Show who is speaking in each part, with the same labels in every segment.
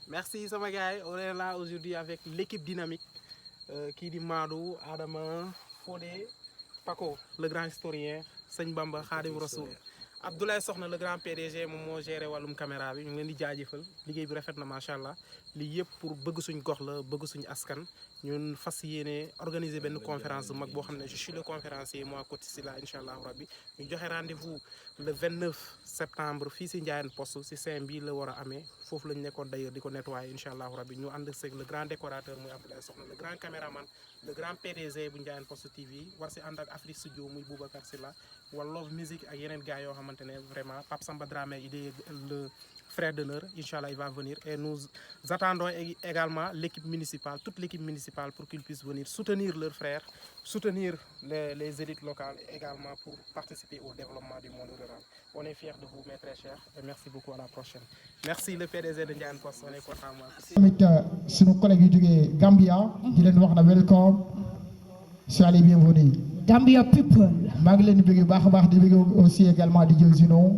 Speaker 1: Merci sama gars yi, on est là aujourd'hui avec l'équipe dynamique qui dit Madou, Adama, Fodé, Paco, le grand historien, Seigne Bamba, Khadim Rassoul. Abdoulaye Sokhna le grand PDG moom moo géré wàllum caméra bi ñu ngi leen di jaajëfal liggéey bi rafet na macha allah lii yëpp pour bëgg suñ gox la bëgg suñ askan ñun fas yéene organiser benn conférence bu mag boo xam ne je suis le conférencier moi Koti Sylla incha allah rabbi ñu joxe rendez-vous le 29 septembre fii si Ndiayène Poste si CEM bi la war a amee foofu lañ nekkoon d'ailleurs di ko nettoyer incha allah rabbi ñu ànd seeg le grand décorateur muy Abdoulaye Sokhna le grand caméraman le grand PDG bu Ndiayène Poste TV war si ànd ak Afrique Studio muy Boubacar Sylla wala Love Music ak yeneen gars yoo xamante ne vraiment Pape Samba Dramé il est le frère d'honneur inchallah il va venir et nous attendons également l'équipe municipale toute l'équipe municipale pour qu'ils puissent venir soutenir leurs frères soutenir les élites locales et également pour participer au développement du monde rural on est fiers de vous mes très chers et merci beaucoup à la prochaine merci le PDG de Ndiayène Poste on est content moi
Speaker 2: tamit sunu collègue yu jógee Gambia di leen wax na welcome soyez les bienvenus
Speaker 3: Gambia people.
Speaker 2: maa ngi leen di bëgg baax a baax di bëgg aussi également di jël Zino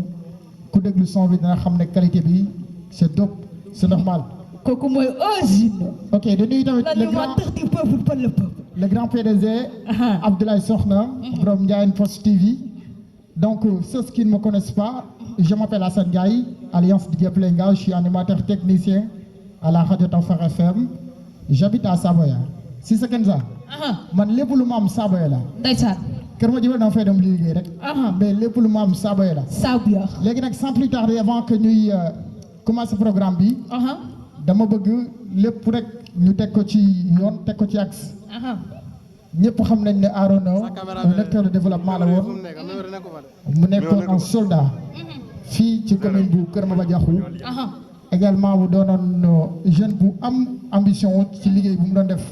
Speaker 2: ku déglu son bi dina xam ne qualité bi c'est top c'est normal.
Speaker 3: kooku mooy Zino.
Speaker 2: ok di nuyu tamit
Speaker 3: l'animateur du peuple par le peuple.
Speaker 2: le grand PDG. Abdoulaye Sokhna. borom Ndiayène Poste TV. donc ceux qui ne me connaissent pas je m'appelle Assane Ndiaye alliance DJ Plenga je suis animateur technicien à la radio Tawfekh FM j'habite à Saboya si c'est comme ça. man lépp lu ma am Saboya la.
Speaker 3: ndeysaan.
Speaker 2: kër ma jëloon dama fay dem liggéey rek. mais lépp lu ma am Saboya la.
Speaker 3: Saboya.
Speaker 2: léegi nag sans plus tarder avant que ñuy commencer programme bi. dama bëgg lépp rek ñu teg ko ci yoon teg ko ci axe. ñëpp xam nañ ne Arona un acteur de développement la woon mu nekkoon un soldat fii ci commune bu Kër Maba Diakhou. également bu doonoon jeune bu am ambition ci liggéey bu mu doon def.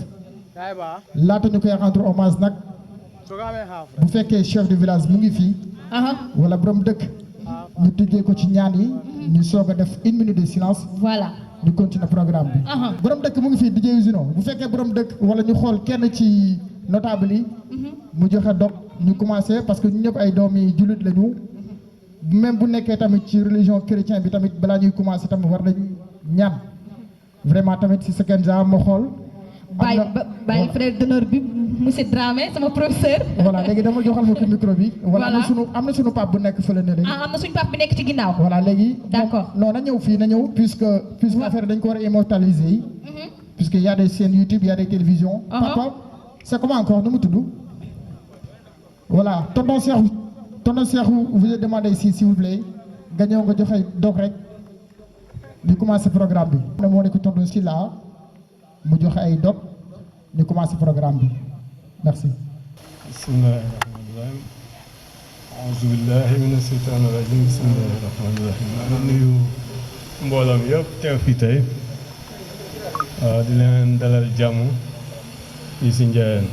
Speaker 2: laata ñu koy rendre hommage nag bu fekkee chef de village mu ngi fii wala borom dëkk ñu tijjee ko ci ñaan yi ñu soog a def 1 minute de silence
Speaker 3: voilà
Speaker 2: ñu continuer programme bi borom dëkk mu ngi fii DJ Zino bu fekkee borom dëkk wala ñu xool kenn ci notable yi mu joxe dog ñu commencer parce que ñu ñëpp ay doomi jullit lañu même bu nekkee tamit ci religion chrétien bi tamit balaa ñuy commencer tamit war nañ ñaan vraiment tamit si Sekenza ma xool
Speaker 3: bàyyi frère d'honneur bi monsieur Dramé sama professeur.
Speaker 2: voilà léegi dama joxal ma ko micro bi. voilà am na sunu pape bu nekk fële ne léegi.
Speaker 3: am na suñu pape bi nekk ci ginnaaw.
Speaker 2: voilà léegi.
Speaker 3: d'accord
Speaker 2: non na ñëw fii na ñëw puisque affaire dañ ko war a immortaliser yi. puisque y a des chaînes YouTube y a des télévisions. papa c'est comment encore nu mu tudd. voilà tonton Cheikhou vous êtes demandé ici s'il vous plaît nga ñëw nga joxe dog rek ñu commencer programme bi. moo nekk tonton Sylla mu joxe ay dog ñu commencer programme bi merci.
Speaker 4: bismillahi rahmaani rahim auzu billahi mina sheytaani rajim bismillahi rahmaani rahim maa ngi nuyu mbooloo mi yëpp teew fii tey di leen dalal jàmm fii si Ndiayène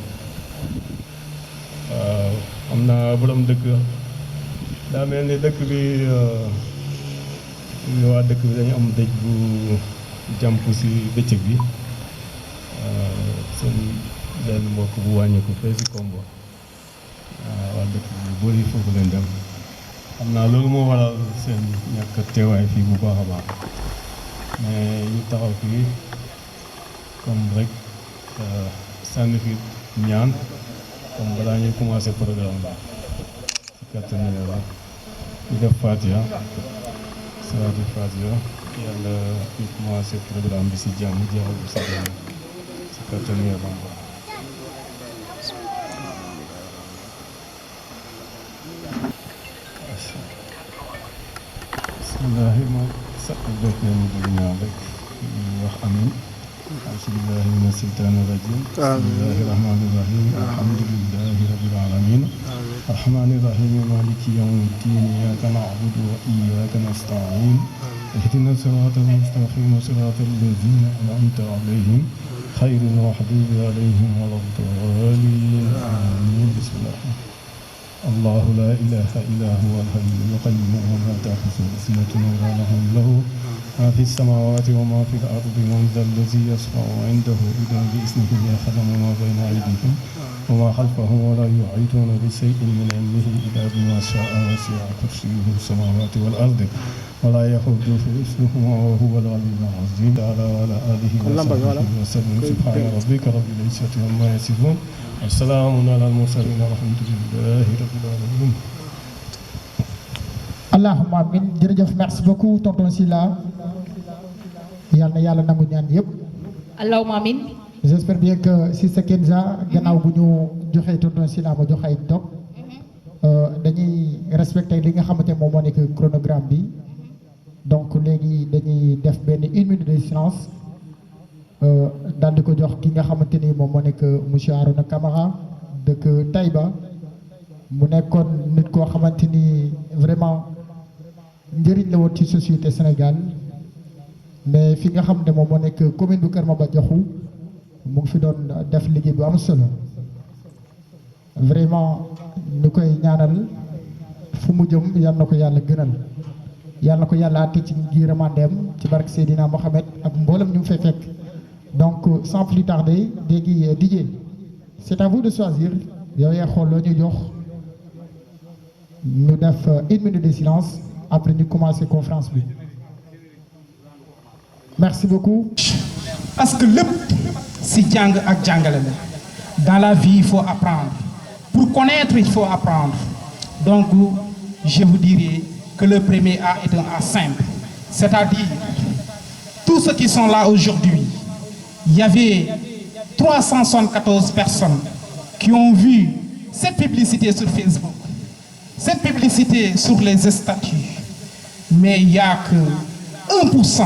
Speaker 4: am na borom dëkk daa mel ni dëkk bi waa dëkk bi dañu am dëj bu jàmp si bëccëg bi seen benn mbokk bu wàññeeku fee si Kombo waa dëkk bu bëri foofu leen dem xam naa loolu moo waral seen ñàkk teewaay fii bu baax a baax mais ñu taxaw fii comme rek sànni fi ñaan comme balaa ñuy commencer programme baax si kàttan Yàlla ñu def Fatiha salaatu Fatiha yàlla ñu commencer programme bi si jàmm jeexal bi si jàmm si kàttan Yàlla bismillahi ma sax def leen di ñaan rek wax amin bismillahi mina sheytaani rajim bismillahi rahmani rahim alhamdulillahi rabbil alamin arrahmani rahim maliki yawmi ddin iyyaka na'budu wa iyyaka nasta'in ihdina siratal mustaqim siratal ladzina an'amta alayhim ghayril maghdubi alayhim waladdallin amin bismillah الله لا إله إلا هو الحي القيوم ولا تأخذه سنة ولا نوم له ما في السماوات وما في الأرض من ذا الذي يشفع عنده إلا بإذنه يعلم ما بين أيديهم وما خلفهم ولا يحيطون بشيء من علمه إلا بما شاء وسع كرسيه السماوات والأرض ولا يحوده حفظهما وهو العلي العظيم تعالى وعلى آله وصحبه وسلم سبحان ربك رب العزة عما يصفون والسلام على المرسلين والحمد لله رب العالمين.
Speaker 2: allahumma amin jërëjëf merci beaucoup tonton Sylla yàlla na yàlla nangu ñaan yëpp.
Speaker 3: allahumma amin.
Speaker 2: j'espère bien que Sister Kenza gannaaw bu ñu joxee tonton Sylla ma jox ay dog dañuy respecter li nga xamante moom moo nekk chronogramme bi donc léegi dañuy def benn 1 minute de silence daal di ko jox ki nga xamante ni moom moo nekk monsieur Arona Camara dëkk Taïba mu nekkoon nit koo xamante ni vraiment njëriñ la woon ci société Sénégal mais fi nga xam ne moom moo nekk commune bu Kër Maba Diakhou mu ngi fi doon def liggéey bu am solo vraiment ñu koy ñaanal fu mu jëm yal na ko yàlla gënal yal na ko yàlla àtte ci ngiramandeem ci barke Seydina Mohamed ak mboolem ñu fay fekk donc sans plus tarder léegi DJ c'est à vous de choisir yow yaa xool loo ñu jox ñu def 1 minute de silence après ñu commencer conférence bi merci beaucoup.
Speaker 5: parce que lépp si jàng ak jàngale la dans la vie il faut apprendre pour connaître il faut apprendre donc je vous dirais que le premier A est un A simple c'est-à-dire tous ceux qui sont là aujourd'hui il y avait 374 personnes qui ont vu cette publicité sur Facebook cette publicité sur les statuts mais il n'y a que 1%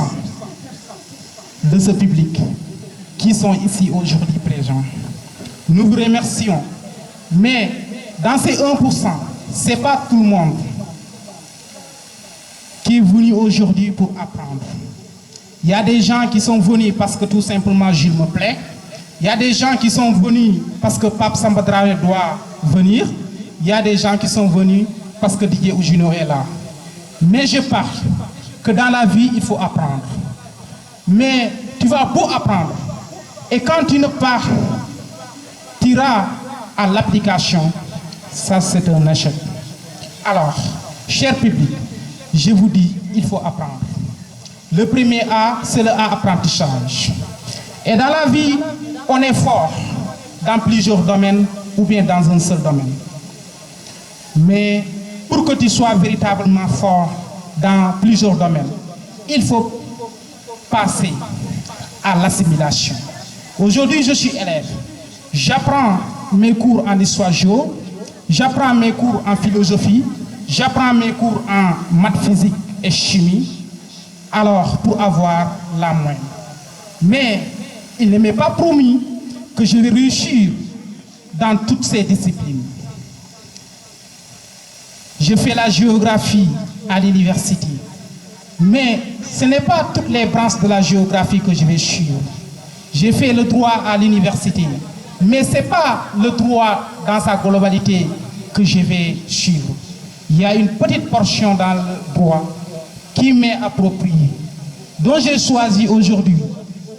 Speaker 5: de ce public qui sont ici aujourd'hui présents. Nous vous remercions. Mais dans ces 1%, ce n'est pas tout le monde qui est venu aujourd'hui pour apprendre. Il y a des gens qui sont venus parce que tout simplement Jules me plaît. Il y a des gens qui sont venus parce que Pape Samba Dramé doit venir. Il y a des gens qui sont venus parce que Didier Ougino est là. Mais je parle que dans la vie, il faut apprendre. Mais tu vas beau apprendre. Et quand tu ne pars, tu iras à l'application. Ça, c'est un échec. Alors, cher public, je vous dis, il faut apprendre. Le premier A, c'est le A apprentissage. Et dans la vie, on est fort dans plusieurs domaines ou bien dans un seul domaine. Mais pour que tu sois véritablement fort dans plusieurs domaines, il faut passer à l'assimilation. Aujourd'hui, je suis élève. J'apprends mes cours en histoire géo, j'apprends mes cours en philosophie, j'apprends mes cours en maths, physique et chimie, alors pour avoir la moyenne. Mais il ne m'est pas promis que je vais réussir dans toutes ces disciplines. Je fais la géographie à l'université. Mais ce n'est pas toutes les branches de la géographie que je vais suivre. J'ai fait le droit à l'université. Mais ce n'est pas le droit dans sa globalité que je vais suivre. Il y a une petite portion dans le droit qui m'est appropriée, dont j'ai choisi aujourd'hui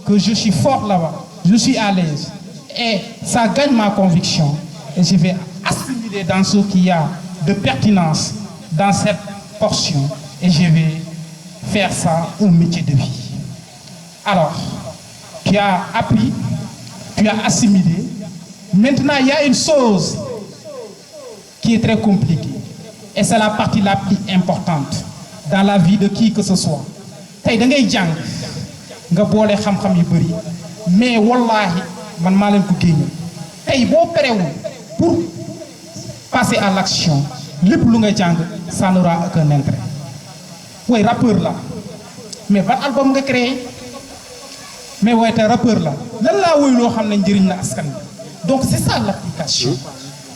Speaker 5: que je suis fort là-bas, je suis à l'aise. Et ça gagne ma conviction. Et je vais assimiler dans ce qu'il y a de pertinence dans cette portion. Et je vais faire ça un métier de vie. Alors, tu as appris, tu as assimilé. Maintenant, il y a une chose qui est très compliquée. Et c'est la partie la plus importante dans la vie de qui que ce soit. Tay da ngay jàng nga boole xam-xam yu bari mais wallahi man maa leen ko génne tey boo parewul pour passer à l'action lépp lu nga jàng ça n'aura aucun intérêt. Oui, rappeur là mais ban album nga créé mais ouais te rappeur là lan laa woy loo xam ne njëriñ la askan bi. Donc c'est ça l'application.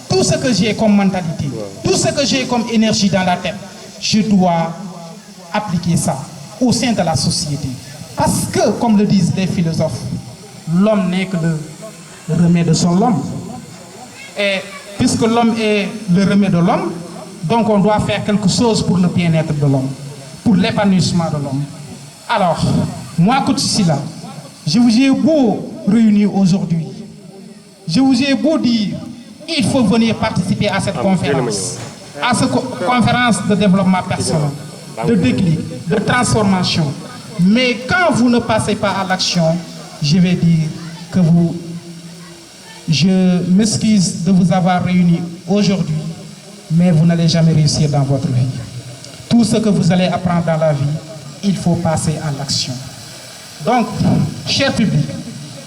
Speaker 5: Tout ce que j'ai comme mentalité, tout ce que j'ai comme énergie dans la tête, je dois appliquer ça au sein de la société. Parce que, comme le disent les philosophes, l'homme n'est que le remède de son homme. Et puisque l'homme est le remède de l'homme, donc on doit faire quelque chose pour le bien-être de l'homme, pour l'épanouissement de l'homme. Alors, moi, Coach Sylla, je vous ai beau réunir aujourd'hui, je vous ai beau dire il faut venir participer à cette conférence, à cette conférence de développement personnel, de déclic, de transformation. Mais quand vous ne passez pas à l'action, je vais dire que je m'excuse de vous avoir réunis aujourd'hui, mais vous n'allez jamais réussir dans votre vie. Tout ce que vous allez apprendre dans la vie, il faut passer à l'action. Donc, cher public,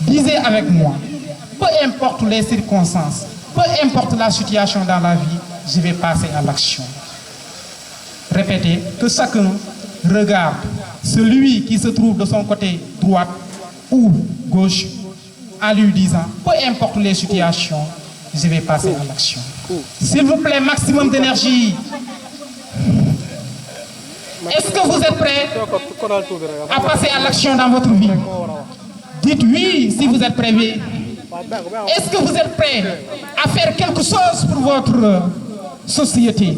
Speaker 5: disez avec moi, peu importe les circonstances, peu importe la situation dans la vie, je vais passer à l'action. Répétez, que chacun regarde celui qui se trouve de son côté droite ou gauche en lui disant, peu importe les situations, je vais passer à l'action. S'il vous plaît, maximum d'énergie. Est-ce que vous êtes prêts à passer à l'action dans votre vie? Dites oui si vous êtes prêts. Est-ce que vous êtes prêts à faire quelque chose pour votre société?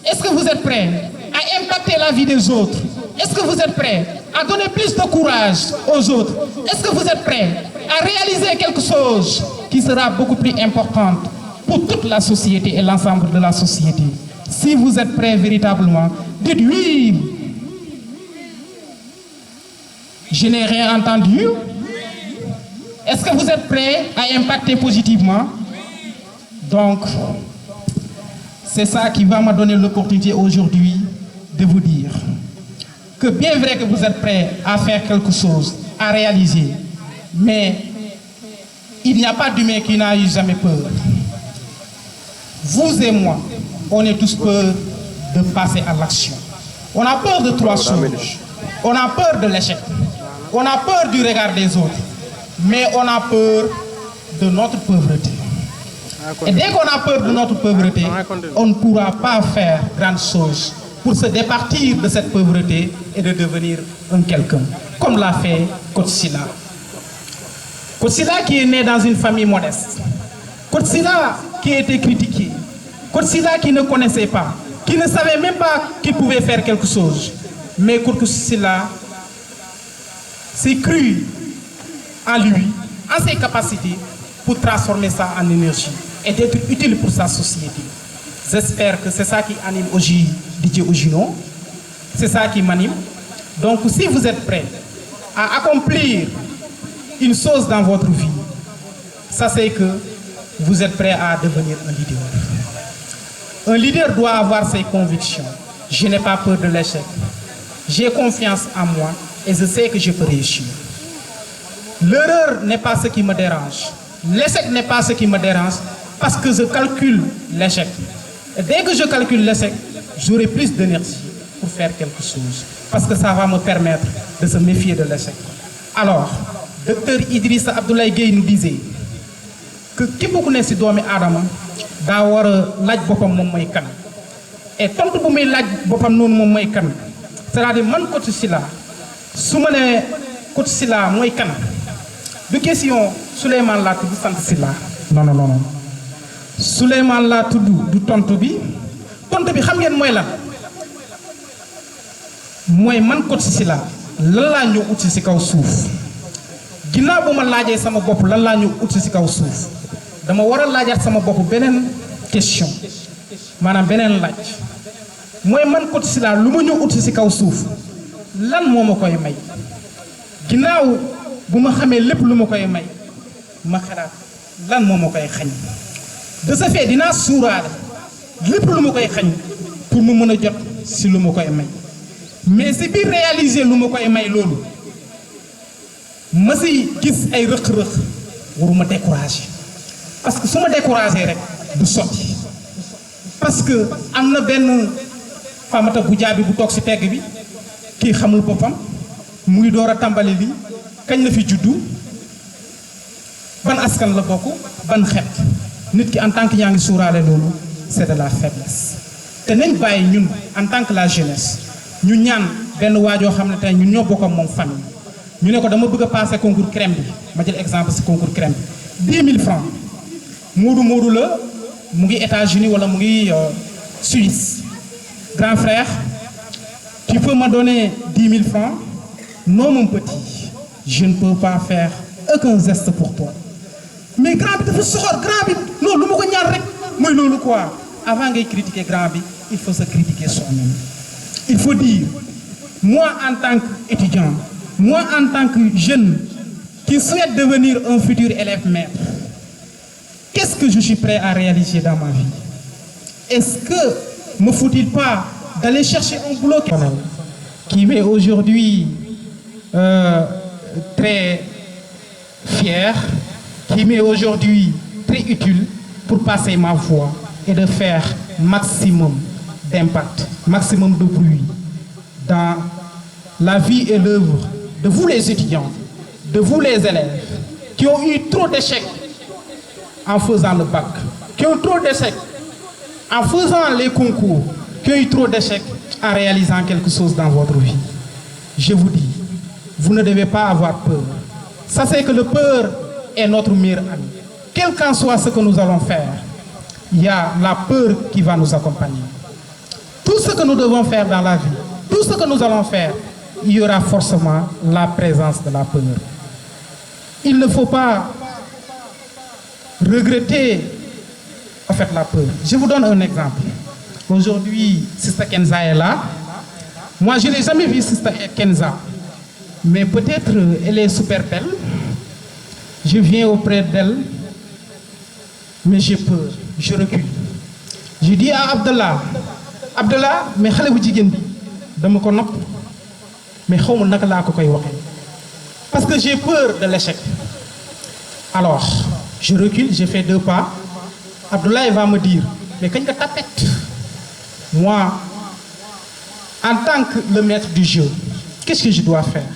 Speaker 5: Est-ce que vous êtes prêts à impacter la vie des autres? Est-ce que vous êtes prêts à donner plus de courage aux autres? Est-ce que vous êtes prêts à réaliser quelque chose qui sera beaucoup plus important pour toute la société et l'ensemble de la société? Si vous êtes prêts véritablement, dites oui. Je n'ai rien entendu. Est-ce que vous êtes prêts à impacter positivement? Donc, c'est ça qui va me donner l'opportunité aujourd'hui de vous dire que bien vrai que vous êtes prêts à faire quelque chose, à réaliser, mais il n'y a pas d'humain qui n'a eu jamais peur. Vous et moi, on est tous peur de passer à l'action. On a peur de trois choses. On a peur de l'échec. On a peur du regard des autres. Mais on a peur de notre pauvreté. Et dès qu'on a peur de notre pauvreté, on ne pourra pas faire grande chose pour se départir de cette pauvreté et de devenir un quelqu'un, comme l'a fait Coach Sylla. Coach Sylla qui est né dans une famille modeste. Coach Sylla qui a été critiqué. Coach Sylla qui ne connaissait pas, qui ne savait même pas qu'il pouvait faire quelque chose. Mais Coach Sylla s'est cru en lui, en ses capacités, pour transformer ça en énergie et d'être utile pour sa société. J'espère que c'est ça qui anime aujourd'hui Didier Ogino. C'est ça qui m'anime. Donc si vous êtes prêts à accomplir une chose dans votre vie, sachez que vous êtes prêts à devenir un leader. Un leader doit avoir ses convictions. Je n'ai pas peur de l'échec. J'ai confiance en moi et je sais que je peux réussir. L'erreur n'est pas ce qui me dérange. L'échec n'est pas ce qui me dérange parce que je calcule l'échec. Et dès que je calcule l'échec, j'aurai plus d'énergie pour faire quelque chose. Parce que ça va me permettre de se méfier de l'échec. Alors, Dr Idrissa Abdoulaye Gueye nous disait que qui beaucoup ne si doomi aadama daa war a laaj boppam moom mooy kan. Et tontu bu muy laaj boppam noonu moom mooy kan. C'est-à-dire man Coach Sylla su ma nee Coach Sylla mooy kan. Du question Souleymane laa tudd sant Sylla. Non non non. Souleymane laa tudd du tontu bi xam ngeen mooy lan. Mooy man Coach Sylla lan laa ñëw ut si kaw suuf. Ginnaaw bu ma laajee sama bopp lan laa ñëw ut si kaw suuf. Dama war a laajaat sama bopp beneen question maanaam beneen laaj. Mooy man Coach Sylla lu ma ñëw ut si kaw suuf lan moo ma koy may. Ginnaaw bu ma xamee lépp lu ma koy may ma xalaat lan moo ma koy xañ. De ce fait dinaa suuraale lépp lu ma koy xañ pour mu mën a jot si lu ma koy may. Mais si biir réaliser lu ma koy may loolu ma si gis ay rëq-rëq waruma décourager parce que su ma décourager rek du sotti parce que am na benn famata bu jaabi bu toog si pegg bi kii xamul boppam mu ngi door a tàmbali lii kañ la fi juddu ban askan la bokk ban xeet nit ki en tant que yaa ngi suuraale loolu c'est de la faiblesse te nañ bàyyi ñun en tant que la jeunesse ñu ñaan benn waajoo xam ne tey ñun ñoo bokk ak moom famille ñu ne ko dama bëgg a passer concours crème bi ma jël exemple si concours crème bi 10 000 francs Moodu la mu ngi États-Unis wala mu ngi Suisse. Grand frère, tu peux me donner 10 000 francs? Non mon petit, je ne peux pas faire aucun geste pour toi. Mais grand bi dafa soxor grand bi non so lu ma ko ñaan rek mooy loolu quoi avant ngay critiquer grand bi il faut se critiquer soi-même. Il faut dire, moi en tant qu'étudiant, moi en tant que jeune qui souhaite devenir un futur élève maître, qu'est-ce que je suis prêt à réaliser dans ma vie? Est-ce que me faut-il pas d'aller chercher un boulot qui m'est aujourd'hui très fier, qui m'est aujourd'hui très utile pour passer ma voix et de faire maximum d'impact, maximum de bruit dans la vie et l'œuvre de vous les étudiants, de vous les élèves qui ont eu trop d'échecs en faisant le bac, qui ont trop d'échecs en faisant les concours, qui ont eu trop d'échecs en réalisant quelque chose dans votre vie. Je vous dis, vous ne devez pas avoir peur. Sachez que le peur est notre meilleur ami. Quel qu'en soit ce que nous allons faire, il y a la peur qui va nous accompagner. Tout ce que nous devons faire dans la vie, tout ce que nous allons faire, il y aura forcément la présence de la peur. Il ne faut pas regretter en fait la peur. Je vous donne un exemple. Aujourd'hui, Sister Kenza est là. Moi, je n'ai jamais vu Sister Kenza, mais peut-être elle est super belle. Je viens auprès d'elle, mais j'ai peur, je recule. Je dis à Abdallah, Abdallah, mais xale bu jigéen bi dama ko nopp mais xawma naka laa ko koy waxee parce que j'ai peur de l'échec. Alors je recule, je fais 2 pas. Abdallah va me dire mais kañ nga tapette. Moi en tant que le maître du jeu, qu'est-ce que je dois faire?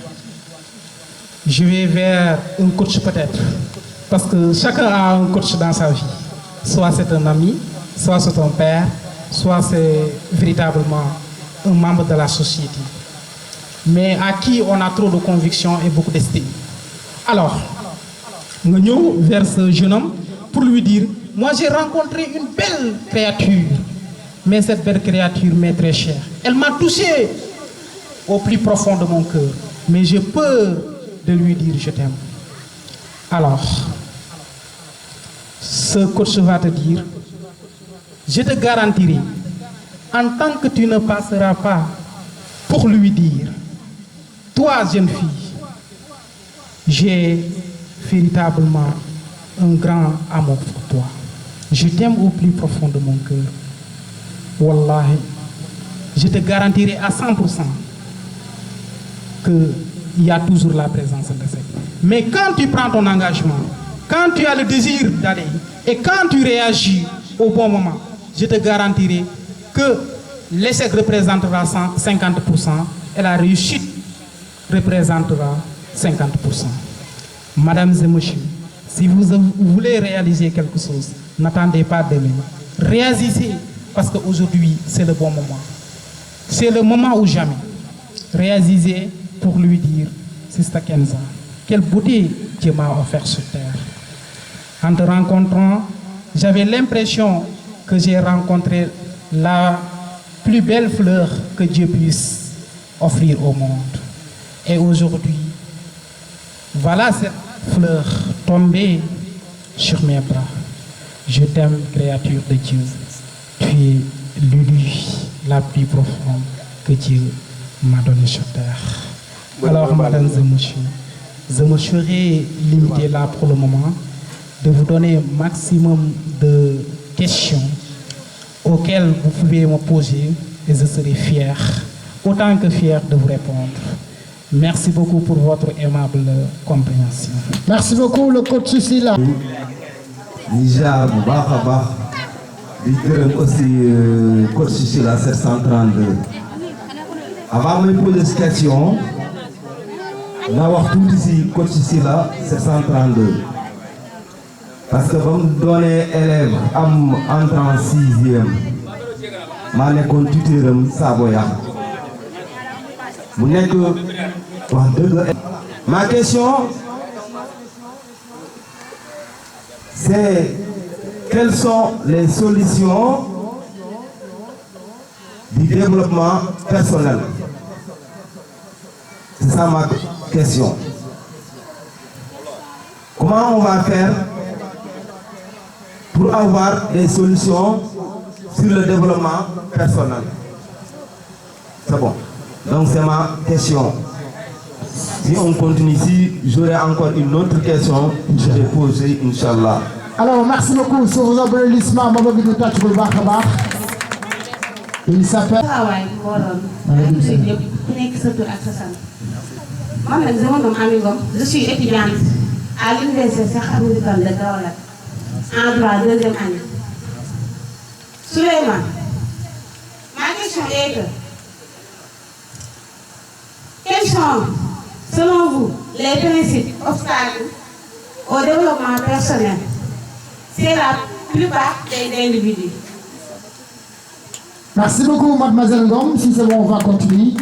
Speaker 5: Je vais vers un coach peut-être, parce que chacun a un coach dans sa vie. Soit c'est un ami, soit c'est un père, soit c'est véritablement un membre de la société, mais à qui on a trop de conviction et beaucoup d'estime. Alors, nous allons vers ce jeune homme pour lui dire, moi j'ai rencontré une belle créature, mais cette belle créature m'est très chère. Elle m'a touché au plus profond de mon cœur, mais j'ai peur de lui dire je t'aime. Alors, ce coach va te dire, je te garantirai, en tant que tu ne passeras pas pour lui dire, toi jeune fille, j'ai véritablement un grand amour pour toi. Je t'aime au plus profond de mon cœur. Wallahi, je te garantirai à 100% qu'il y a toujours la présence de l'échec. Mais quand tu prends ton engagement, quand tu as le désir d'aller et quand tu réagis au bon moment, je te garantirai que l'échec représentera 50% et la réussite représentera 50%. Mesdames et messieurs, si vous voulez réaliser quelque chose, n'attendez pas demain. Réagissez parce qu'aujourd'hui, c'est le bon moment. C'est le moment ou jamais. Réagissez pour lui dire, Sister Kenza, quelle beauté Dieu m'a offert sur terre. En te rencontrant, j'avais l'impression que j'ai rencontré la plus belle fleur que Dieu puisse offrir au monde. Et aujourd'hui, voilà cette fleur tombée sur mes bras. Je t'aime, créature de Dieu. Tu es l'une la plus profonde que Dieu m'a donnée sur terre. Alors, mesdames et messieurs, je me serai limité là pour le moment de vous donner un maximum de questions auxquelles vous pouvez me poser et je serai fier, autant que fier de vous répondre. Merci beaucoup pour votre aimable compréhension.
Speaker 2: Merci beaucoup, le coach ici là.
Speaker 6: Déjà, aussi coach ici là 732. Avant de me poser cette question, je vais voir tout ici, coach ici là 732. Parce que vous me donnez élève entrant en 6e, je suis tuteur Saboya. Ma question, c'est quelles sont les solutions du développement personnel? C'est ça ma question. Comment on va faire pour avoir des solutions sur le développement personnel. C'est bon. Donc c'est ma question. Si on continue ici, j'aurai encore une autre question que je vais poser, Inch'Allah.
Speaker 2: Alors, merci beaucoup sur vos applaudissements. Il s'appelle...
Speaker 7: Je suis étudiante à l'université Cheikh Ahmadou Bamba de Kaolack en droit deuxième année. Souleymane, ma question est que quels sont, selon vous, les principes obstacles au développement personnel chez la plupart des individus?
Speaker 2: Merci beaucoup, mademoiselle Ngom. Si c'est bon, on va continuer.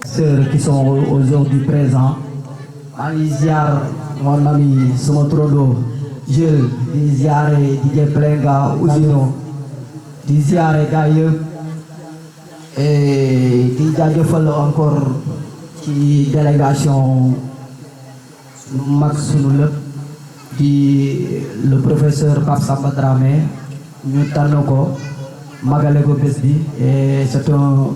Speaker 8: Ceux qui sont aujourd'hui présents, Aliziar, mon ami Somotrodo, je, Diziar et Didier Plenga, Ouzino, Diziar et Gaïe, et Didier Diofal encore, qui délégation Max Sounoulep, le professeur Pape Samba Dramé, Nutanoko, Magalego Besbi, et c'est un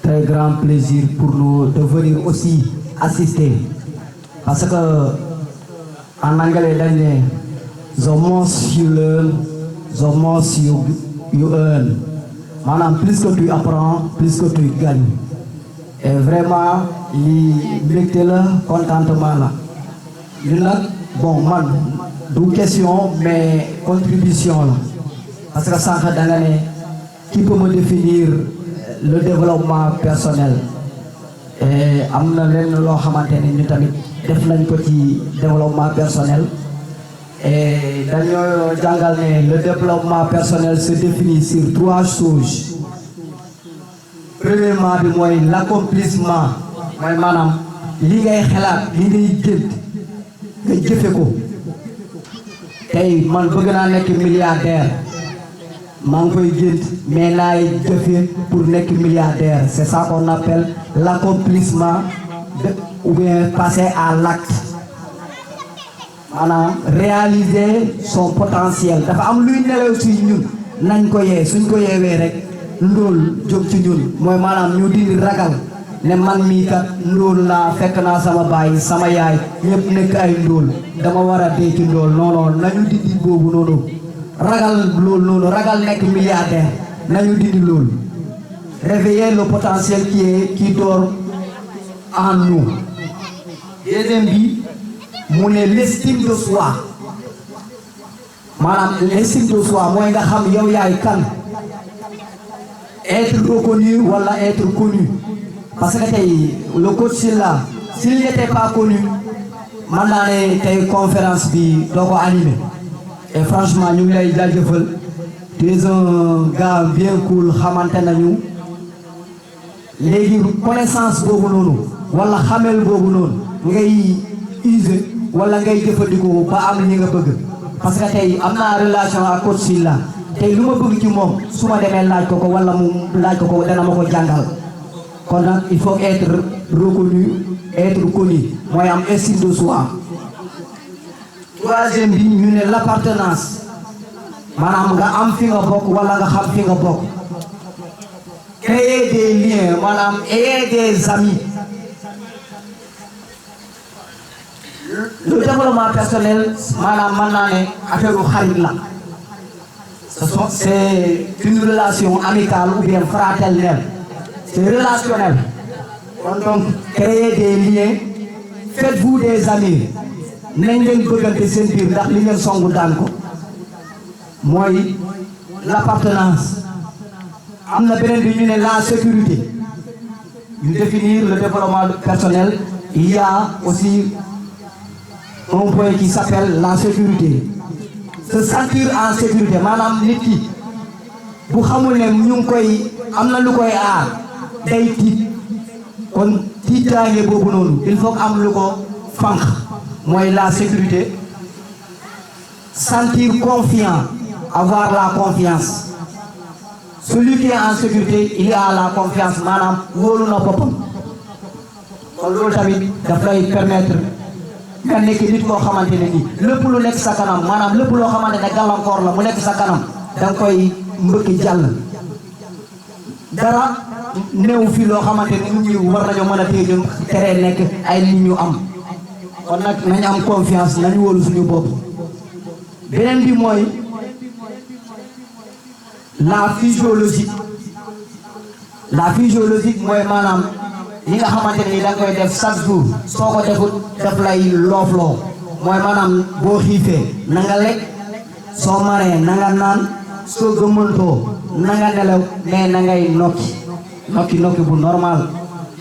Speaker 8: très grand plaisir pour nous de venir aussi assister. Parce que en anglais, l'année, the most you learn, the most you earn. Maintenant, plus que tu apprends, plus que tu gagnes. Et vraiment, le contentement là. Bon, man, d'où question, mais contribution là. Parce que ça, qui peut me définir le développement personnel? Et amna len lo xamantene ñu tamit def nañ ko ci développement personnel et dañoo jangal né le développement personnel se définit sur trois choses. Premièrement bi moy l'accomplissement, moy manam li ngay xalaat li ngay gënt nga jëfé ko. Tay man bëgg na nekk milliardaire, man koy gënt mais laay jëfé pour nekk milliardaire. C'est ça qu'on appelle l'accomplissement ou bien passer à l'acte. Maanaam réaliser son potentiel. Dafa am luy nelaw ci ñun nañ ko yee suñ ko yeewee rek ndóol jóg ci ñun mooy maanaam ñu dindi ragal ne man mii kat ndóol naa fekk naa sama baay sama yaay ñëpp nekk ay ndóol dama war a dee ci ndóol non non nañu dindi boobu noonu ragal loolu noonu ragal nekk milliardaire nañu dindi loolu. Réveiller le potentiel qui dort en nous. Deuxième bi, c'est l'estime de soi. Madame, l'estime de soi, moi, je sais yow yaay kan. Être reconnu ou être connu. Parce que le coach là, s'il n'était pas connu, maintenant, les conférences doivent animer. Et franchement, nous l'avons déjà fait. Tu es un gars bien cool, xamante nañu. Léegi connaissance boobu noonu wala xamel boobu noonu ngay user wala ngay jëfandikoo ba am li nga bëgg parce que tey am naa relation ak coach Sylla tey lu ma bëgg ci moom su ma demee laaj ko wala mu laaj ko dana ma ko jàngal kon nag il faut être reconnu être connu mooy am estime de soi. Troisième bi ñu ne l'appartenance maanaam nga am fi nga bokk wala nga xam fi nga bokk. Créer des liens, madame, et des amis. Le développement personnel, madame, maintenant, affaire au kharid. C'est une relation amicale ou bien fraternelle. C'est relationnel. Donc, créer des liens, faites-vous des amis. N'engagez pas de sentir moi, l'appartenance. La sécurité. Pour définir le développement personnel, il y a aussi un point qui s'appelle la sécurité. Se sentir en sécurité. Madame Niki, vous savez, nous avons il faut que la sécurité. Sentir confiant, avoir la confiance. Celui qui est en sécurité, il a la confiance, madame, wóolu na boppam. Kon loolu tamit daf lay permettre nga nekk nit koo xamante ne nii lépp lu nekk sa kanam maanaam lépp loo xamante ne gàllankoor la mu nekk sa kanam da nga koy mbëkki jàll dara néew fii loo xamante ne nit ñi war nañoo mën a téye ñu teree nekk ay nit ñu am kon nag nañu am confiance nañu wóolu suñu bopp beneen bi mooy la physiologie mooy maanaam li nga xamante ne da nga koy def chaque jour soo ko defut daf lay loofloo mooy maanaam boo xiifee na nga lekk soo maree na nga naan soo gëmmantoo na nga nelaw mais na ngay nokki bu normal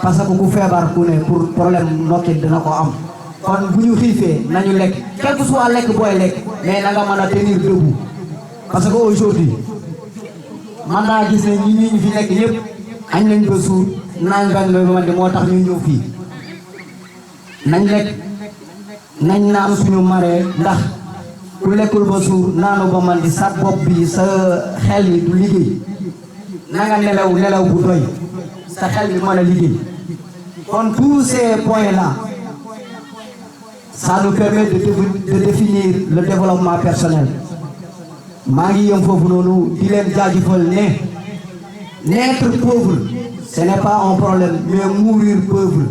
Speaker 8: parce que ku feebar ku ne pour problème nokki dina ko am kon bu ñu xiifee nañu lekk quel que soit lekk booy lekk mais na nga mën a tenir debout parce que aujourd'hui man naa gis ne ñi ñu fi nekk ñëpp añ nañ ba suur naan bañ ba man di moo tax ñu ñëw fii nañ lekk nañ naan suñu maree ndax ku lekkul ba suur naanu ba man di sa bopp bi sa xel yi du liggéey na nga nelaw bu doy sa xel bi mën a liggéey kon tous ces points là ça nous permet de définir le développement personnel maa ngi yëm foofu noonu di leen jaajëfal ne n'être pauvre ce n'est pas un problème mais mourir pauvre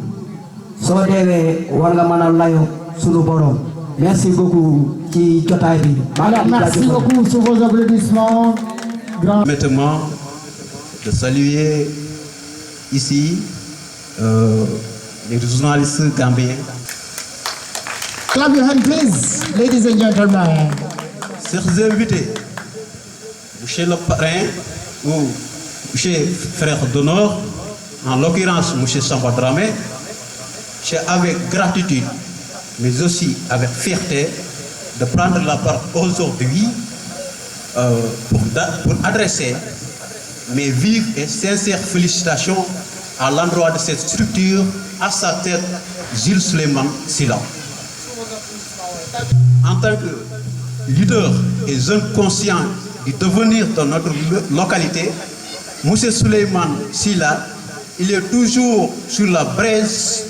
Speaker 8: soo deewee war nga mën a layo sunu borom merci beaucoup ci jotaay bi.
Speaker 2: Merci beaucoup sur vos applaudissements.
Speaker 9: Permettez-moi de saluer ici les journalistes gambiens.
Speaker 2: Clap your hands, please, ladies and gentlemen.
Speaker 9: Chers invités, monsieur le parrain ou monsieur frère d'honneur, en l'occurrence monsieur Samba Dramé, c'est avec gratitude, mais aussi avec fierté, de prendre la parole aujourd'hui pour adresser mes vives et sincères félicitations à l'endroit de cette structure, à sa tête, Jules Souleymane Sylla. En tant que leader et jeune conscient du devenir de notre localité, M. Souleymane Sylla, il est toujours sur la braise,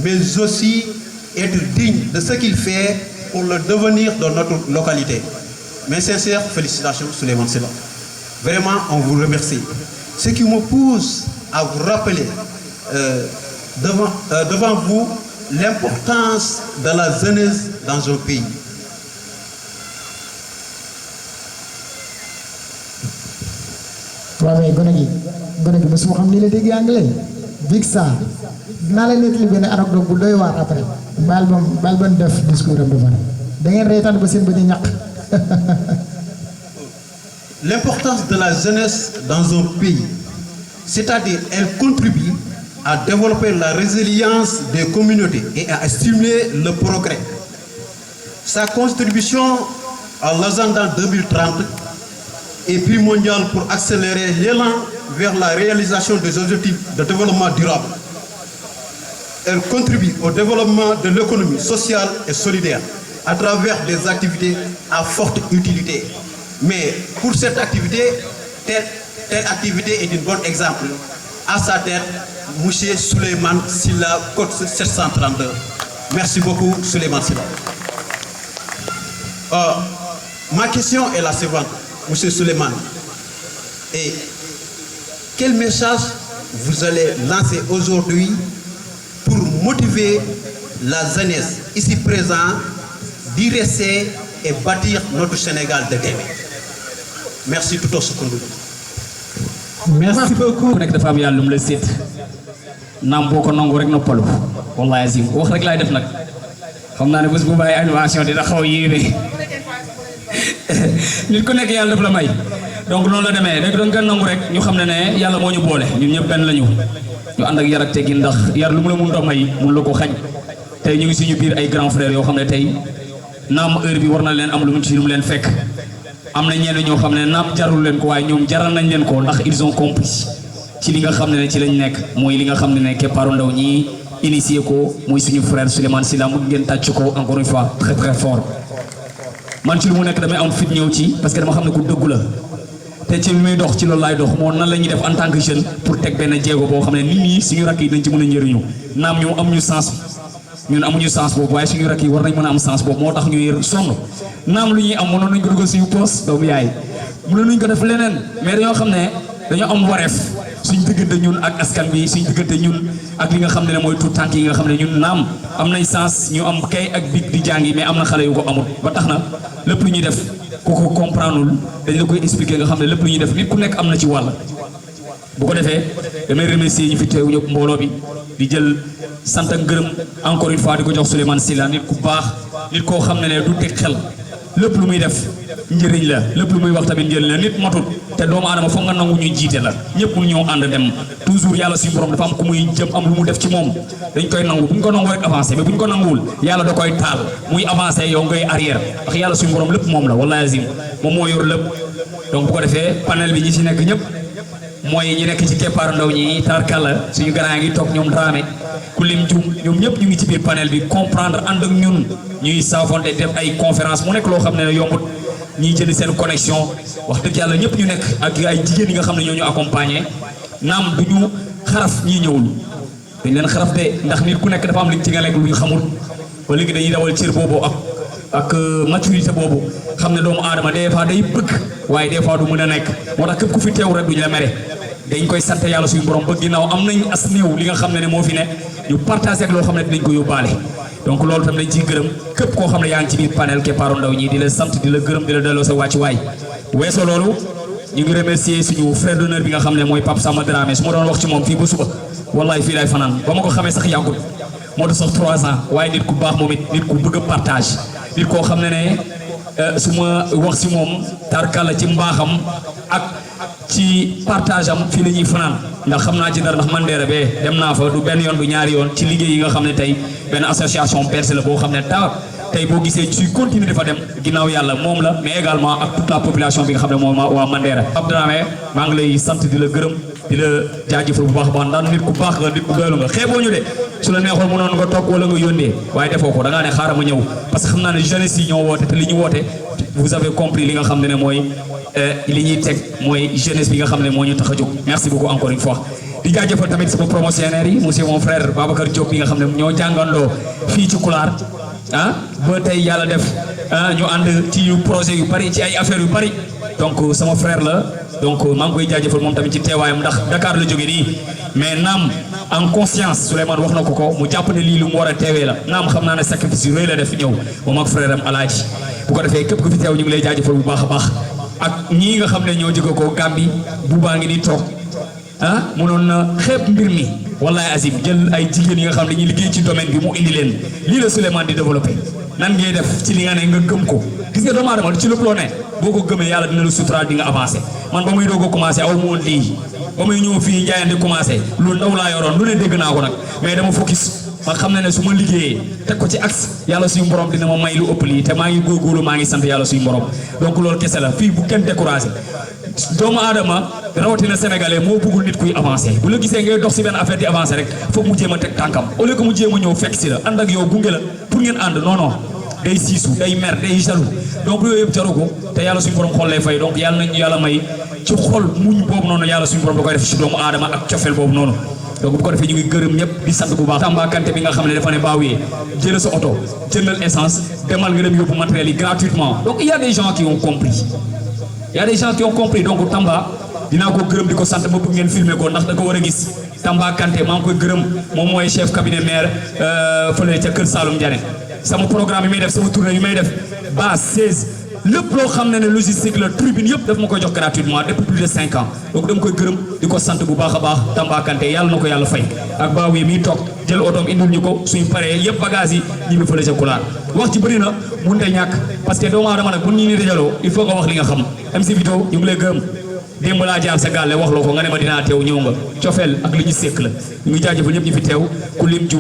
Speaker 9: mais aussi être digne de ce qu'il fait pour le devenir de notre localité. Mes sincères félicitations, Souleymane Sylla. Vraiment, on vous remercie. Ce qui me pousse à vous rappeler devant vous l'importance de la jeunesse dans un pays.
Speaker 2: waaw mais gone gi mosuma xam ni la dégg anglais Big Sarr dinaa la nettali benn anecdote bu doy waar après baal ba def discours am ba pare da ngeen reetaan ba seen bëri ñaq.
Speaker 9: L'importance de la jeunesse dans un pays, c'est-à-dire elle contribue à développer la résilience des communautés et à stimuler le progrès. Sa contribution à l'agenda 2030 est primordiale pour accélérer l'élan vers la réalisation des objectifs de développement durable. Elle contribue au développement de l'économie sociale et solidaire à travers des activités à forte utilité. Mais pour cette activité, telle activité est un bon exemple. À sa tête, M. Souleymane Sylla, code 732. Merci beaucoup, Souleymane Sylla. Ma question est la suivante, M. Souleymane. Et quel message vous allez lancer aujourd'hui pour motiver la jeunesse ici présente d'y rester et bâtir notre Sénégal de demain? Merci tout au secours.
Speaker 10: Merci beaucoup. Ku nekk dafa am yàlla lu mu la séet naam boo ko nangu rek noppalu wallahi azim wax rek laay def nag xam naa ne bés bu bàyyi animation dina xaw a yéeme nit ku nekk yàlla daf la may donc noonu la demee rek doon nga nangu rek ñu xam ne yàlla moo ñu boole ñun ñëpp benn la ñu ànd ak yar ak teggin ndax yar lu mu la mun a may mun la ko xañ tey ñu ngi suñu biir ay grands frères yoo xam ne tey naam heure bi war na leen am lu mu ci lu mu leen fekk am na ñenn ñoo xam ne naam jarul leen ko waaye ñoom jaral nañ leen ko ndax ils ont compris ci li nga xam ne ci lañ nekk mooy li nga xam ne keppaaru ndaw ñi initié ko muy suñu frère Souleymane Sylla mu ngeen tàcc ko encore une fois très très fort man ci lu mu nekk damay am fit ñëw ci parce que dama xam ne ku dëggu la te ci li muy dox ci loolu laay dox moo nan la ñuy def en tant que jeune pour teg benn jéego boo xam ne nit ñi suñu rakk yi dañ ci mën a njëriñu naam ñu am ñu sens ñun amuñu sens boobu waaye suñu rakk yi war nañ mën a am sens boobu moo tax ñuy sonn naam lu ñuy am mënoon nañ ko dugal suñu poos doomu yaay mënoon nañ ko def leneen mais dañoo xam ne dañoo am wareef suñ diggante ñun ak askan bi suñ diggante ñun ak li nga xam ne mooy tout tànk yi nga xam ne ñun naam am nañ sens ñu am kay ak big di jàngi mais am na xale yu ko amul ba tax na lépp lu ñuy def ku ko comprendreul dañ la koy expliquer nga xam ne lépp lu ñuy def nit ku nekk am na ci wàll bu ko defee damay remercier ñu fi teew ñëpp mbooloo bi di jël sant ak ngërëm encore une fois di ko jox Souleymane Sylla nit ku baax nit koo xam ne du teg xel lépp lu muy def njëriñ la lépp lu muy wax tamit njëriñ la nit matut te doomu aadama foog nga nangu ñuy jiite la ñëpp mun ñoo ànd dem toujours yàlla suñu borom dafa am ku muy jëm am lu mu def ci moom dañ koy nangu bu ñu ko nangu rek avancé mais bu ñu ko nanguwul yàlla da koy taal muy avancé yow ngay arrière ndax yàlla suñu borom lépp moom la wallahi azim moom moo yor lépp donc bu ko defee panel bi ñi ci nekk ñëpp mooy ñi nekk ci keppaaru ndaw ñi tarkalla suñu grand ngi toog ñoom Dramé ku lim jum ñoom ñëpp ñu ngi ci biir panel bi comprendre ànd ak ñun ñuy saafonte def ay conférence mu nekk loo xam ne yombut ñiy jënd seen connexion wax dëgg yàlla ñëpp ñu nekk ak ay jigéen yi nga xam ne ñoo ñu accompagner naam du ñu xaraf ñii ñëwul dañ leen xaraf de ndax nit ku nekk dafa am li ci nga nekk lu ñu xamul ba léegi dañuy dawal cër boobu ak maturité boobu xam ne doomu aadama des fois day bëgg waaye des fois du mën a nekk moo tax képp ku fi teew rek duñu la mere dañ koy sant yàlla suñu borom ba ginnaaw am nañ as néew li nga xam ne moo fi ne ñu partagé ak loo xam ne dinañ ko yóbbaale donc loolu tam dañ ciy gërëm képp koo xam ne yaa ngi ci biir panel keppaaru ndaw ñi di la sant di la gërëm di la delloo sa wàccuwaay weesoo loolu ñu ngi remercier suñu frère d'honneur bi nga xam ne mooy Pape Samba Dramé su ma doon wax ci moom fii ba suba wallahi fii lay fanaan ba ma ko xamee sax yàggul moo tax sax 3 ans waaye nit ku baax moom it nit ku bëgg a partage nit koo xam ne su ma wax si moom tarkala ci mbaaxam ak ci partage am fii la ñuy fanaan ndax xam naa ci dara ndax Mandera bee dem naa fa du benn yoon du ñaari yoon ci liggéey yi nga xam ne tey benn association perse la boo xam ne tey boo gisee ci continuer dafa dem ginnaaw yàlla moom la mais également ak toute la population bi nga xam ne moom waa Mandera. Pape Dramé maa ngi lay sant di la gërëm di la jaajëfal bu baax a baax ndax nit ku baax nga nit ku doylu nga xeeboo ñu de su la neexoon mënoon nga toog wala nga yónnee waaye defoo ko da ngaa ne xaaral ma ñëw parce que xam naa ne jeunesse yi ñoo woote te li ñu woote vous avez compris li nga xam ne mooy li ñuy teg mooy jeunesse bi nga xam ne moo ñu tax a jóg merci beaucoup encore une fois. di jaajëfal tamit sama promotionnaire yi monsieur mon frère Babacar Diop bi nga xam ne ñoo jàngandoo fii ci Kulaar ba tey yàlla def ñu ànd ci yu projet yu bari ci ay affaires yu bari donc sama frère la donc maa ngi koy jaajëfal moom tamit ci teewaayam ndax Dakar la jóge nii mais naam en conscience Souleymane wax na ko mu jàpp ne lii lu mu war a teewee la naam xam naa ne sacrifice yu rëy la def ñëw moom ak frère am Alaaji bu ko defee képp ku fi teew ñu ngi lay jaajëfal bu baax a baax ak ñii nga xam ne ñoo jóge ko Gambie bu baa ngi nii toog mënoon na xeeb mbir mi wallahi azim jël ay jigéen yi nga xam ne dañuy liggéey ci domaine bi mu indi leen lii la Souleymane di développé nan ngay def ci li nga ne nga gëm ko gis nga doomu aadama ci lépp loo ne boo ko gëmee yàlla dina la suturaal di nga avancé man ba muy doog a commencé aw ma woon lii ba muy ñëw fii njaayante commencé lu ndaw laa yoroon lu ne dégg naa ko nag mais dama focus ma xam ne su ma liggéeyee teg ko ci axe yàlla suñu borom dina ma may lu ëpp lii te maa ngi góorgóorlu maa ngi sant yàlla suñu borom donc loolu kese la fii bu kenn découragé doomu aadama rawatina sénégalais moo bëggul nit kuy avancé bu la gisee ngay dox si benn affaire di avancé rek foog mu jéem a teg tànkam au lieu que mu jéem a ñëw fekk si la ànd ak yow gunge la pour ngeen ànd non non day siisu day mer day jaloux donc yooyu yëpp jaru ko te yàlla suñu borom xol lay fay donc yàlla nañu yàlla may ci xol muñ boobu noonu yàlla suñu borom da koy def ci doomu aadama ak cofeel boobu noonu donc bu ko defee ñu ngi gërëm ñëpp di sant bu baax Tamba Kanté bi nga xam ne dafa ne baawee jël sa oto jëndal essence demal nga dem yóbbu matériel yi gratuitement donc il y a des gens qui ont compris il y a des gens qui ont compris donc Tamba dinaa ko gërëm di ko sant ba bëgg ngeen filmer ko ndax da ko war a gis Tamba Kanté maa ngi koy gërëm moom mooy chef cabinet maire fële ca Kër Saalum Diané sama programme yi may def sama tournée yi may def base 16 lépp loo xam ne logistique la tribune yëpp daf ma koy jox gratuitement depuis plus de 5 ans donc dama koy gërëm di ko sant bu baax a baax Tamba Kanté yàlla na ko yàlla fay ak baaw yi miy toog jël otoom indil ñu ko suñu paree yëpp bagage yi ñi ngi fële ca Kulaar wax ci bëri na mënut a ñàkk parce que doomu aadama nag bu ñu ni dajaloo il faut nga wax li nga xam MC Vito ñu ngi lay gërëm démb laa jaar sa gàlle wax loo ko nga ne ma dinaa teew ñëw nga cofeel ak li ñu sekk la ñu ngi jaajëfal ñëpp ñu fi teew ku lim jum